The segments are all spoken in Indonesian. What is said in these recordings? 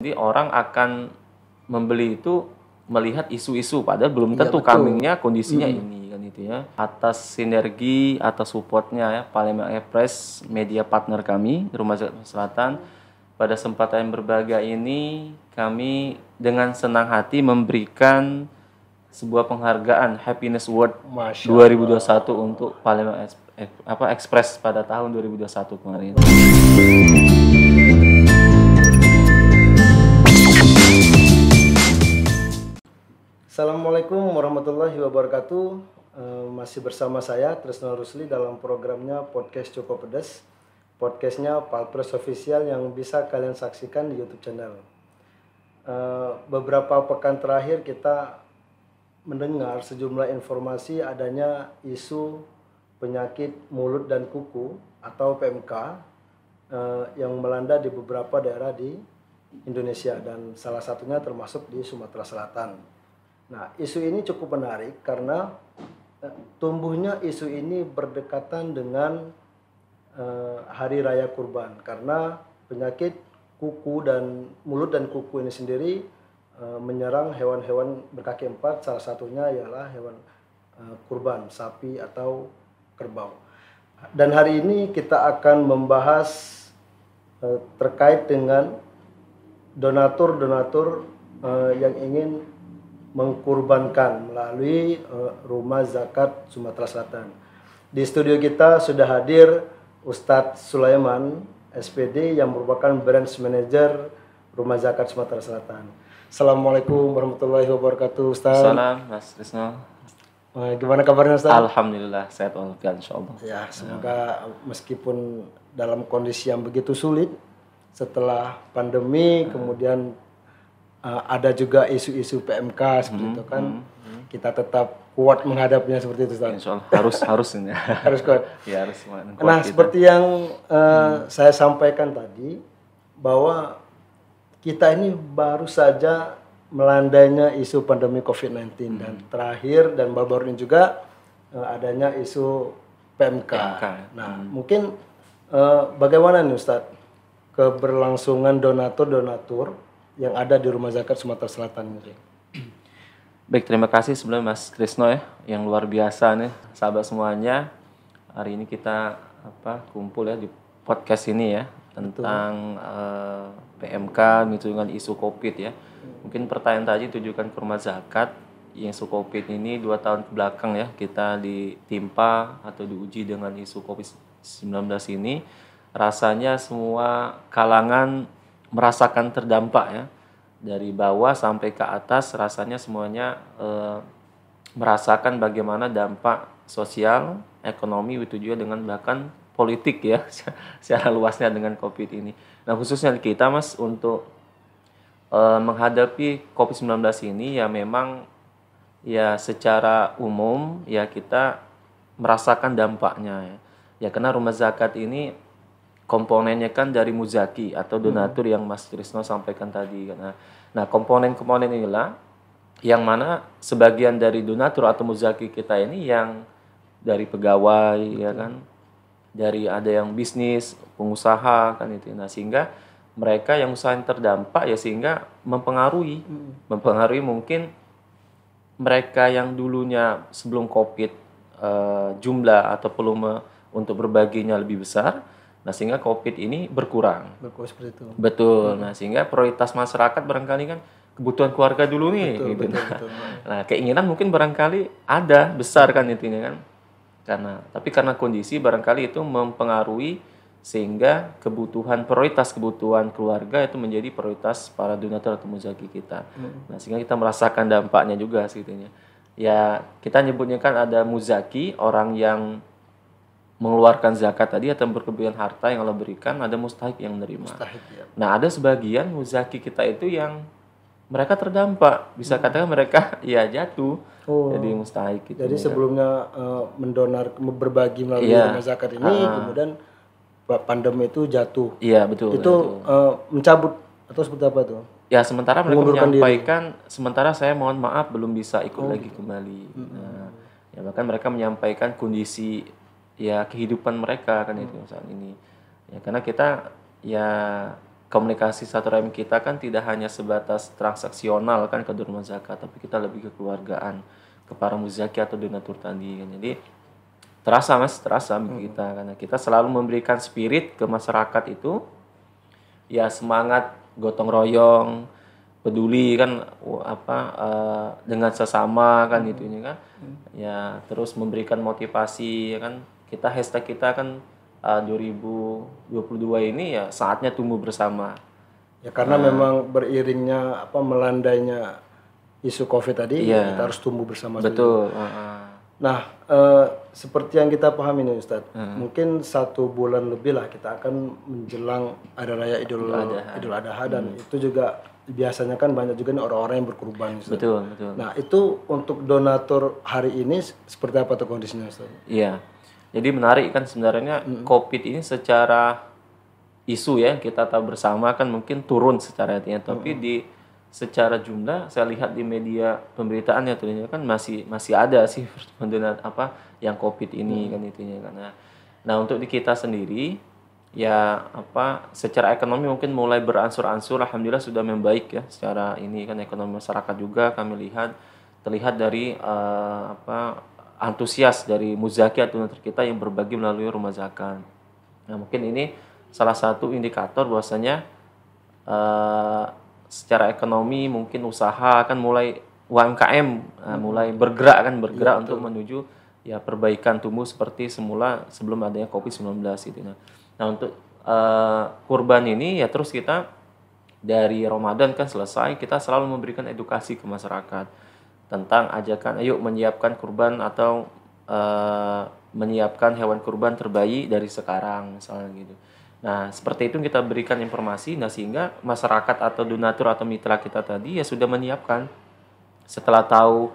Jadi orang akan membeli itu melihat isu-isu, padahal belum tentu betul. kambingnya kondisinya ini kan itu ya. Atas sinergi, atas supportnya ya Palembang Express, media partner kami di Rumah Zakat Selatan, pada kesempatan yang berbahagia ini kami dengan senang hati memberikan sebuah penghargaan Happiness Award 2021 untuk Palembang Express pada tahun 2021 kemarin. Assalamualaikum warahmatullahi wabarakatuh. Masih bersama saya Trisno Rusli dalam programnya Podcast Cukup Pedas. Podcastnya Palpres Official yang bisa kalian saksikan di YouTube channel. Beberapa pekan terakhir kita mendengar sejumlah informasi adanya isu penyakit mulut dan kuku atau PMK yang melanda di beberapa daerah di Indonesia dan salah satunya termasuk di Sumatera Selatan. Nah, isu ini cukup menarik karena tumbuhnya isu ini berdekatan dengan Hari Raya Kurban, karena penyakit kuku dan mulut dan kuku ini sendiri menyerang hewan-hewan berkaki empat, salah satunya ialah hewan kurban, sapi atau kerbau. Dan hari ini kita akan membahas terkait dengan donatur-donatur yang ingin mengkurbankan melalui Rumah Zakat Sumatera Selatan. Di studio kita sudah hadir Ustadz Sulaiman, SPD, yang merupakan Branch Manager Rumah Zakat Sumatera Selatan. Assalamualaikum warahmatullahi wabarakatuh, Ustadz. Salam, Mas Trisno. Gimana kabarnya, Ustadz? Alhamdulillah, sehat walafiat insyaallah. Ya, semoga meskipun dalam kondisi yang begitu sulit setelah pandemi, kemudian ada juga isu-isu PMK seperti itu kan, kita tetap kuat menghadapinya seperti itu, Ustaz. Insyaallah harus ini. Harus kuat. Ya, harus kuat. Nah, seperti yang saya sampaikan tadi, bahwa kita ini baru saja melandainya isu pandemi COVID-19 dan terakhir dan baru-baru ini juga adanya isu PMK. Nah, mungkin bagaimana nih, Ustaz, keberlangsungan donatur-donatur yang ada di Rumah Zakat Sumatera Selatan ini? Baik, terima kasih sebelumnya Mas Trisno ya, yang luar biasa nih, sahabat semuanya. Hari ini kita kumpul ya di podcast ini ya tentang PMK dengan isu COVID ya. Mungkin pertanyaan tadi tujukan ke Rumah Zakat, yang isu COVID ini 2 tahun ke belakang ya kita ditimpa atau diuji dengan isu COVID-19 ini. Rasanya semua kalangan merasakan terdampak ya, dari bawah sampai ke atas rasanya semuanya merasakan bagaimana dampak sosial, ekonomi, itu juga dengan bahkan politik ya secara luasnya dengan COVID ini. Nah, khususnya kita Mas untuk menghadapi COVID-19 ini ya memang ya secara umum ya kita merasakan dampaknya ya karena Rumah Zakat ini komponennya kan dari muzaki atau donatur yang Mas Trisno sampaikan tadi. Nah, komponen-komponen inilah yang mana sebagian dari donatur atau muzaki kita ini yang dari pegawai ya kan, dari ada yang bisnis, pengusaha kan itu. Nah, sehingga mereka yang usaha yang terdampak ya sehingga mempengaruhi mungkin mereka yang dulunya sebelum Covid jumlah atau volume untuk berbaginya lebih besar. Nah, sehingga COVID ini berkurang. Seperti itu. Betul. Nah, sehingga prioritas masyarakat barangkali kan kebutuhan keluarga dulu nih. Betul. Nah, keinginan mungkin barangkali ada besar kan intinya kan. Karena kondisi barangkali itu mempengaruhi sehingga prioritas kebutuhan keluarga itu menjadi prioritas para donatur atau muzaki kita. Nah, sehingga kita merasakan dampaknya juga sebetulnya. Ya, kita nyebutnya kan ada muzaki, orang yang mengeluarkan zakat tadi atau berkelebihan harta yang Allah berikan, ada mustahik yang menerima. Ya. Nah, ada sebagian muzaki kita itu yang mereka terdampak, bisa katakan mereka ya jatuh jadi mustahik gitu. Jadi sebelumnya berbagi melalui Rumah Zakat ini, kemudian pandemi itu jatuh. Iya, betul. Itu mencabut atau seperti apa itu? Ya, sementara mereka menyampaikan, sementara saya mohon maaf belum bisa ikut lagi kembali. Nah, ya bahkan mereka menyampaikan kondisi ya kehidupan mereka kan itu saat ini ya karena kita ya komunikasi silaturahmi kita kan tidak hanya sebatas transaksional kan ke rumah zakat, tapi kita lebih ke keluargaan, ke para muzaki atau donatur tadi kan. Jadi terasa bagi kita karena kita selalu memberikan spirit ke masyarakat itu, ya semangat gotong royong, peduli kan dengan sesama kan itunya kan. Ya terus memberikan motivasi ya kan. Hashtag kita kan 2022 ini ya saatnya tumbuh bersama. Ya karena memang beriringnya melandainya isu COVID tadi, kita harus tumbuh bersama. Betul. Nah, seperti yang kita pahami nih Ustadz, mungkin 1 bulan lebih lah kita akan menjelang Hari Raya Idul Adha dan itu juga biasanya kan banyak juga nih orang-orang yang berkurban. Ustadz. Betul. Nah itu untuk donatur hari ini seperti apa tuh kondisinya Ustadz? Iya. Jadi menarik kan sebenarnya COVID ini secara isu ya kita tahu bersama kan mungkin turun secara artinya, tapi secara jumlah saya lihat di media pemberitaannya tuh kan masih ada sih yang COVID ini kan itunya kan. Nah untuk di kita sendiri ya secara ekonomi mungkin mulai beransur-ansur, alhamdulillah sudah membaik ya secara ini kan ekonomi masyarakat juga kami terlihat dari antusias dari muzaki atau donatur kita yang berbagi melalui rumah zakat. Nah mungkin ini salah satu indikator bahwasanya secara ekonomi mungkin usaha kan mulai UMKM mulai bergerak untuk menuju ya perbaikan tumbuh seperti semula sebelum adanya COVID-19 gitu. Nah untuk kurban ini ya terus kita dari Ramadan kan selesai kita selalu memberikan edukasi ke masyarakat tentang ajakan ayo menyiapkan kurban atau menyiapkan hewan kurban terbaik dari sekarang misalnya gitu. Nah seperti itu kita berikan informasi, nah sehingga masyarakat atau donatur atau mitra kita tadi ya sudah menyiapkan setelah tahu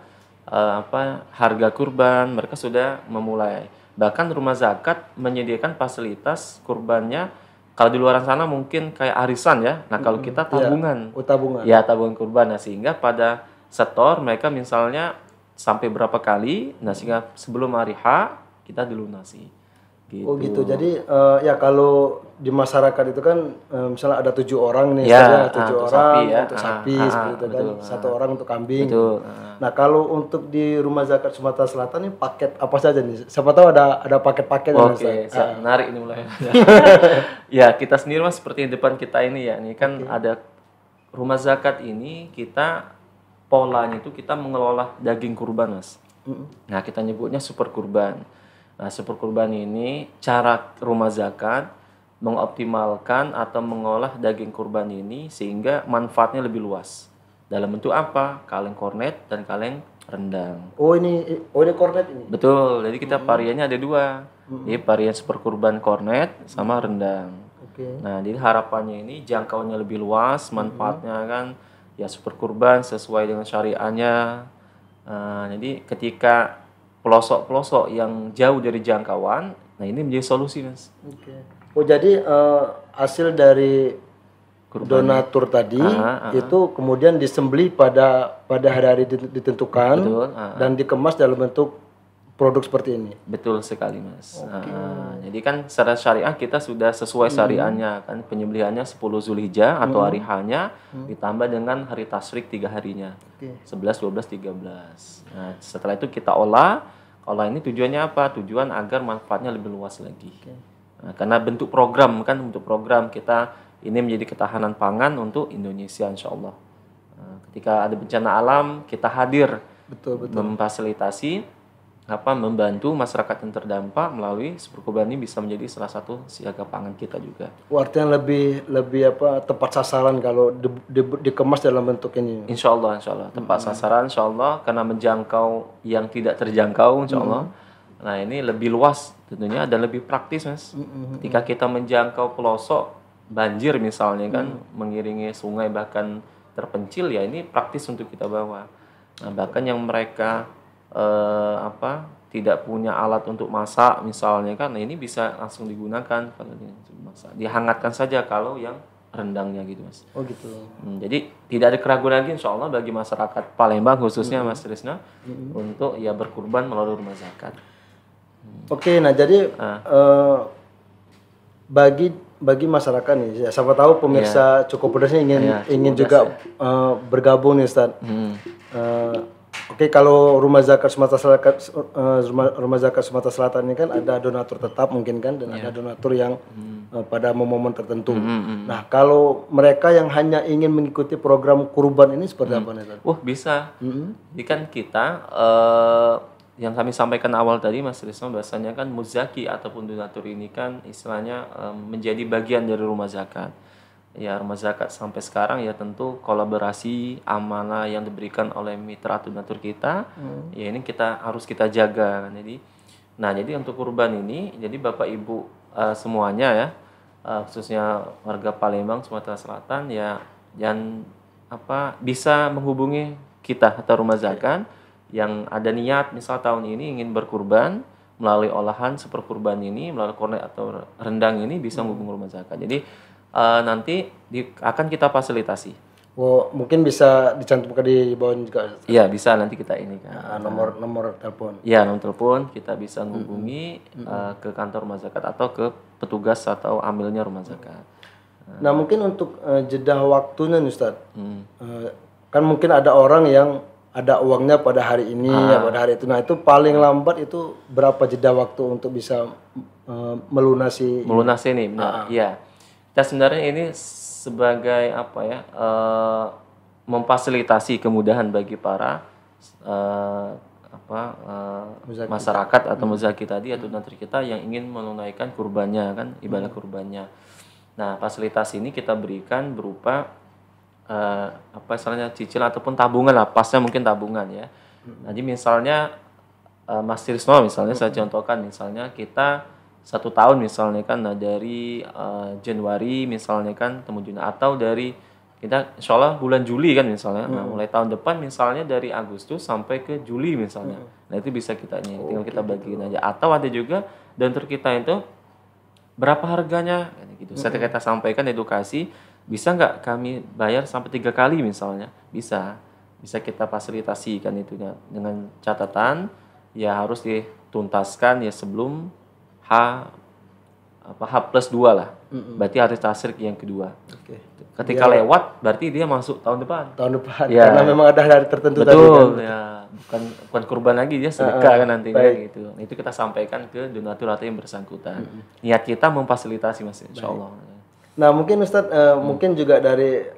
harga kurban mereka sudah memulai. Bahkan rumah zakat menyediakan fasilitas kurbannya kalau di luar sana mungkin kayak arisan ya. Nah kalau kita tabungan. Tabungan. Ya tabungan kurban. Nah sehingga pada setor mereka misalnya sampai berapa kali, nah sehingga sebelum hari H kita dilunasi. Gitu. Oh gitu. Jadi ya kalau di masyarakat itu kan misalnya ada 7 orang nih, ya, 7 orang sapi, ya. untuk sapi seperti itu kan, betul. 1 orang untuk kambing. Betul. Nah kalau untuk di Rumah Zakat Sumatera Selatan ini paket apa saja nih? Siapa tahu ada paket-paket. Oke, menarik ini mulai. Ya kita sendiri mas seperti di depan kita ini ya, ini kan ada Rumah Zakat ini kita polanya itu kita mengelola daging kurban mas. Nah kita nyebutnya super kurban. Nah super kurban ini cara Rumah Zakat mengoptimalkan atau mengolah daging kurban ini sehingga manfaatnya lebih luas. Dalam bentuk apa? Kaleng kornet dan kaleng rendang. Oh ini kornet ini? Betul, jadi kita variannya ada 2. Jadi varian super kurban kornet sama rendang. Nah jadi harapannya ini jangkauannya lebih luas, manfaatnya kan ya super kurban sesuai dengan syariahnya. Jadi ketika pelosok-pelosok yang jauh dari jangkauan, nah ini menjadi solusi mas. Oh jadi hasil dari kurban donatur tadi itu kemudian disembelih pada hari-hari ditentukan. Betul, dan dikemas dalam bentuk produk seperti ini. Betul sekali mas. Jadi kan secara syariah kita sudah sesuai syariahnya kan penyembelihannya 10 Zulhijjah atau hari H-nya ditambah dengan hari tasyrik 3 harinya. 11, 12, 13. Nah, setelah itu kita olah ini tujuannya apa? Tujuan agar manfaatnya lebih luas lagi. Nah, karena bentuk program kita ini menjadi ketahanan pangan untuk Indonesia insya Allah. Ketika ada bencana alam kita hadir memfasilitasi membantu masyarakat yang terdampak melalui super kurban ini bisa menjadi salah satu siaga pangan kita juga. Artinya lebih tepat sasaran kalau dikemas dalam bentuk ini. Insya Allah tepat sasaran insya Allah karena menjangkau yang tidak terjangkau insya Allah. Nah ini lebih luas tentunya dan lebih praktis mas. Ketika kita menjangkau pelosok banjir misalnya kan mengiringi sungai bahkan terpencil ya ini praktis untuk kita bawa. Nah bahkan yang mereka tidak punya alat untuk masak misalnya kan, nah ini bisa langsung digunakan kalau masak. Dihangatkan saja kalau yang rendangnya gitu mas. Oh gitu. Jadi tidak ada keraguan lagi insya Allah bagi masyarakat Palembang khususnya mas Trisna untuk ya berkurban melalui Rumah Zakat. Oke, nah jadi bagi bagi masyarakat nih, ya, siapa tahu pemirsa cukup pedasnya ingin juga bergabung nih Ustaz. Oke, kalau Rumah Zakat Sumatera Selatan, Rumah Zakat Sumatera Selatan ini kan ada donatur tetap mungkin kan, dan ada donatur yang pada momen tertentu. Nah, kalau mereka yang hanya ingin mengikuti program kurban ini seperti apa nih Ustaz? Bisa. Jadi kan kita yang kami sampaikan awal tadi Mas Risno, bahasanya kan muzaki ataupun donatur ini kan istilahnya menjadi bagian dari rumah zakat. Ya, rumah zakat sampai sekarang ya tentu kolaborasi amanah yang diberikan oleh mitra donatur kita, ya ini harus kita jaga kan. Jadi untuk kurban ini, jadi Bapak Ibu semuanya ya, khususnya warga Palembang Sumatera Selatan ya, yang bisa menghubungi kita atau rumah zakat yang ada niat misal tahun ini ingin berkurban melalui olahan seperkurban ini, melalui kornet atau rendang ini, bisa menghubungi rumah zakat. Jadi nanti akan kita fasilitasi. Mungkin bisa dicantumkan di bawah juga. Iya, bisa nanti kita ini kan. Nomor telepon. Iya, nomor telepon kita bisa menghubungi ke kantor rumah zakat atau ke petugas atau amilnya rumah zakat. Nah, mungkin untuk jeda waktunya nih Ustaz. Kan mungkin ada orang yang ada uangnya pada hari ini ya pada hari itu. Nah, itu paling lambat itu berapa jeda waktu untuk bisa melunasi ini? Benar. Iya. Kita sebenarnya ini sebagai memfasilitasi kemudahan bagi para masyarakat atau muzaki tadi atau donatur kita yang ingin menunaikan kurbannya kan, ibadah kurbannya. Nah, fasilitas ini kita berikan berupa istilahnya cicil ataupun tabungan lah, pasnya mungkin tabungan ya. Jadi misalnya Mas Trisno misalnya saya contohkan, misalnya kita 1 tahun misalnya kan, dari Januari misalnya kan temu Juni, atau dari kita insya Allah bulan Juli kan misalnya, nah mulai tahun depan misalnya dari Agustus sampai ke Juli misalnya, nah itu bisa kita tinggal kita bagiin aja. Atau ada juga donatur kita itu berapa harganya gitu, setelah kita sampaikan edukasi, bisa nggak kami bayar sampai 3 kali misalnya, bisa kita fasilitasikan itu dengan catatan ya harus dituntaskan ya sebelum H+2 lah. Berarti hari tasyrik yang kedua. Ketika lewat berarti dia masuk tahun depan. Ya. Karena memang ada hari tertentu. Betul, tadi kan. Ya. Bukan kurban lagi, dia sedekah kan nantinya gitu. Itu kita sampaikan ke donatur atau yang bersangkutan. Niat kita memfasilitasi Mas, insyaallah. Nah, mungkin Ustadz mungkin juga dari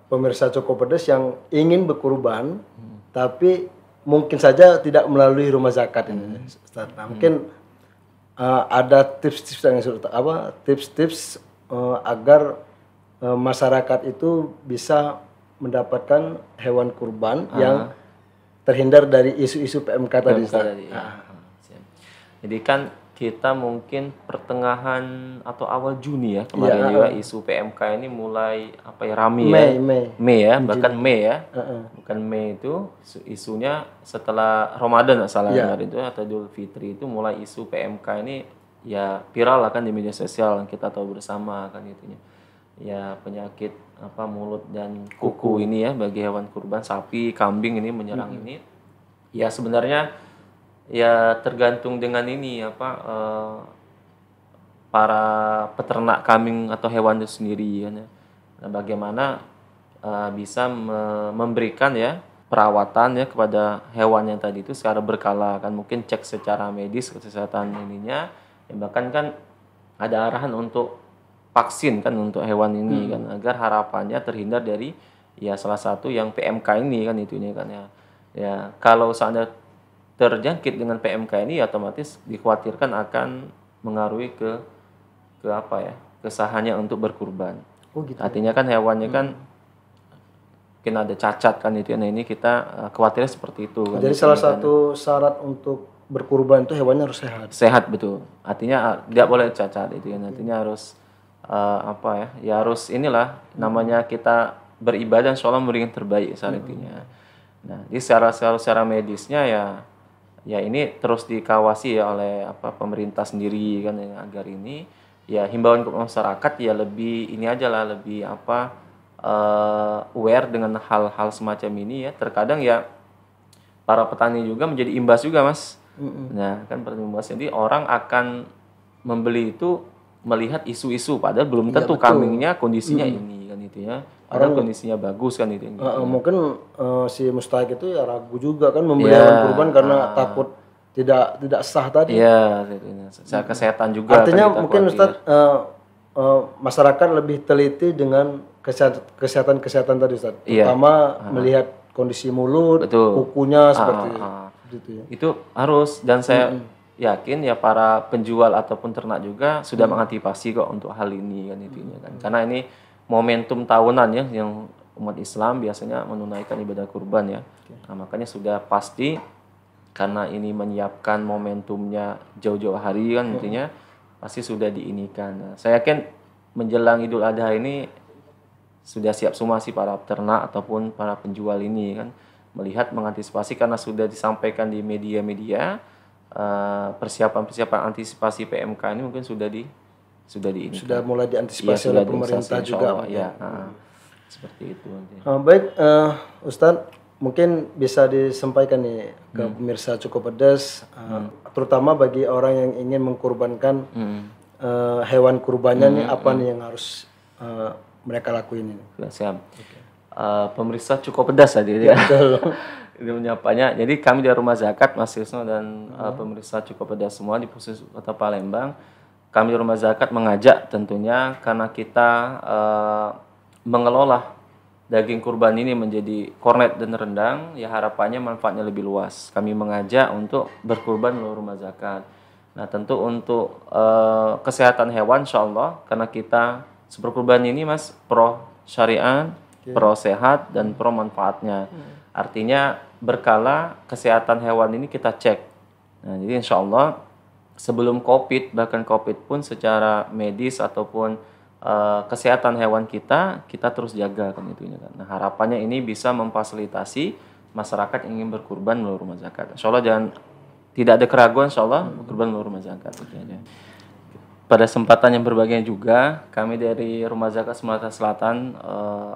pemirsa Cukup Pedas yang ingin berkurban tapi mungkin saja tidak melalui rumah zakat ini Ustadz. Nah, mungkin ada tips-tips agar masyarakat itu bisa mendapatkan hewan kurban yang terhindar dari isu-isu PMK tadi. Jadi kan kita mungkin pertengahan atau awal Juni ya kemarin juga isu PMK ini mulai rame Mei ya, bahkan Mei ya. Bukan Mei itu isunya setelah Ramadan kemarin itu atau Idul Fitri itu mulai isu PMK ini ya viral lah kan di media sosial, kita tahu bersama kan itunya. Ya penyakit mulut dan kuku ini ya bagi hewan kurban sapi, kambing ini menyerang ini. Ya sebenarnya ya tergantung dengan ini para peternak kambing atau hewan itu sendiri ya. Nah, bagaimana bisa memberikan ya perawatan ya kepada hewan yang tadi itu secara berkala kan, mungkin cek secara medis kesehatan ininya ya, bahkan kan ada arahan untuk vaksin kan untuk hewan ini kan, agar harapannya terhindar dari ya salah satu yang PMK ini kan itunya kan ya. Ya kalau seandainya terjangkit dengan PMK ini ya otomatis dikhawatirkan akan mengaruhi ke kesahannya untuk berkurban. Gitu. Artinya kan hewannya kan mungkin ada cacat kan itu. Nah ini kita khawatirnya seperti itu. Kan, jadi salah satu syarat untuk berkurban itu hewannya harus sehat. Sehat betul. Artinya tidak boleh cacat itu ya. Artinya harus ya harus inilah namanya kita beribadah insyaallah memberikan terbaik saat intinya. Nah, di secara medisnya ya ini terus dikawasi ya oleh pemerintah sendiri kan agar ini ya himbauan ke masyarakat ya lebih ini aja lah, lebih aware dengan hal-hal semacam ini ya. Terkadang ya para petani juga menjadi imbas juga Mas. Nah kan imbas, jadi orang akan membeli itu melihat isu-isu padahal belum Iya, tentu betul. kambingnya kondisinya ini kan itu ya. Padahal kondisinya bagus kan itu. Mungkin si mustahik itu ya ragu juga kan membeli Iya, hewan kurban karena takut tidak sah tadi. Iya, secara kesehatan juga Artinya kan kita mungkin khawatir. Ustaz masyarakat lebih teliti dengan kesehatan tadi Ustaz. Iya. Terutama melihat kondisi mulut, Betul. kukunya seperti itu ya. Itu harus dan saya yakin ya para penjual ataupun ternak juga sudah mengantisipasi kok untuk hal ini kan intinya kan. Karena ini momentum tahunan ya yang umat Islam biasanya menunaikan ibadah kurban ya. Nah, makanya sudah pasti karena ini menyiapkan momentumnya jauh-jauh hari kan intinya pasti sudah diinikan. Nah, saya yakin menjelang Idul Adha ini sudah siap semua sih para peternak ataupun para penjual ini kan melihat mengantisipasi karena sudah disampaikan di media-media persiapan antisipasi PMK ini mungkin sudah ini Sudah mulai diantisipasi sudah oleh pemerintah diantisipasi, juga. insyaallah, ya. Seperti itu nanti. Baik, Ustadz, mungkin bisa disampaikan nih ke pemirsa Cukup Pedas, terutama bagi orang yang ingin mengkurbankan hewan kurbannya nih, apa nih yang harus mereka lakuin ini? Sudah siap. Pemirsa Cukup Pedas tadi ya. Itu menyapanya. Jadi kami dari Rumah Zakat Mas Krisno dan pemirsa Cukup Pedas semua di khusus Kota Palembang, kami di Rumah Zakat mengajak tentunya karena kita mengelola daging kurban ini menjadi kornet dan rendang, ya harapannya manfaatnya lebih luas. Kami mengajak untuk berkurban melalui Rumah Zakat. Nah tentu untuk kesehatan hewan insya Allah, karena kita berkurban ini Mas pro syariat, pro sehat, dan pro manfaatnya. Artinya berkala kesehatan hewan ini kita cek. Nah jadi insya Allah sebelum COVID, bahkan COVID pun secara medis ataupun kesehatan hewan kita terus jaga kan itunya kan. Nah harapannya ini bisa memfasilitasi masyarakat yang ingin berkurban melalui Rumah Zakat. Insya Allah tidak ada keraguan insya Allah berkurban melalui Rumah Zakat. Pada kesempatan yang berbahagia juga kami dari Rumah Zakat Sumatera Selatan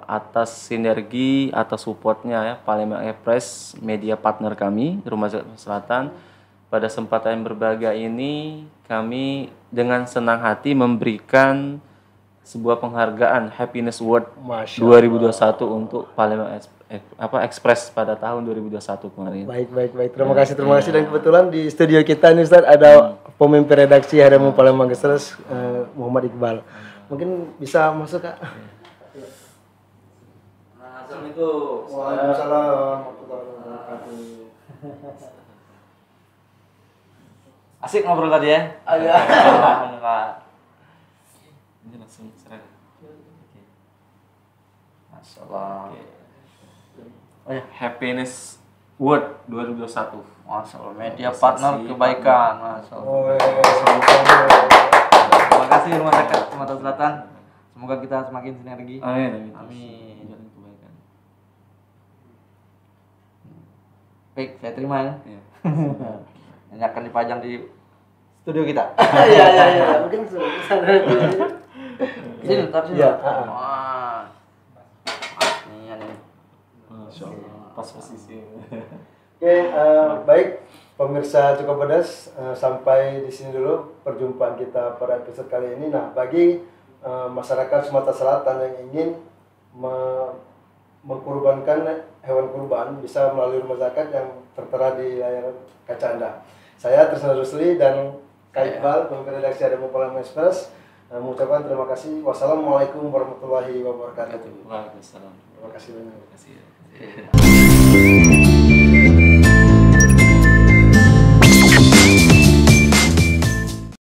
atas sinergi, atas supportnya ya Palembang Express media partner kami Rumah Zakat Selatan. Pada kesempatan yang berbahagia ini kami dengan senang hati memberikan sebuah penghargaan Happiness Award 2021 untuk Palembang Express pada tahun 2021 kemarin. Baik. Terima kasih. Dan kebetulan di studio kita nih Ustaz ada pemimpin redaksi Harian Palembang Express, Muhammad Iqbal. Mungkin bisa masuk Kak. Assalamualaikum. Waalaikumsalam. Asik ngobrol tadi ya? Iya. Ini langsung serah. Masya Allah. Oh ya, Happiness Award 2021. Masya Allah, media partner kebaikan. Masya Allah. Terima kasih Rumah Zakat Sumatera Selatan. Semoga kita semakin sinergi. Amin. Amin. Jalan kebaikan. Baik, saya terima ya. Iya. Ini akan dipajang di studio kita. Iya. Mungkin sana. Sini, tetap sini. Iya. Wah. Ini nih. Masya Allah. Pas posisi. Oke, baik pemirsa Cukup Pedas, sampai di sini dulu perjumpaan kita pada episode kali ini. Nah, bagi masyarakat Sumatera Selatan yang ingin mengkurbankan hewan kurban bisa melalui Rumah Zakat yang tertera di layar kaca Anda. Saya Trisna Rusli dan Kak Iqbal, pemimpin redaksi Harian Palembang Express, mengucapkan terima kasih. Wassalamualaikum warahmatullahi wabarakatuh. Waalaikumsalam. Terima kasih banyak. Terima kasih.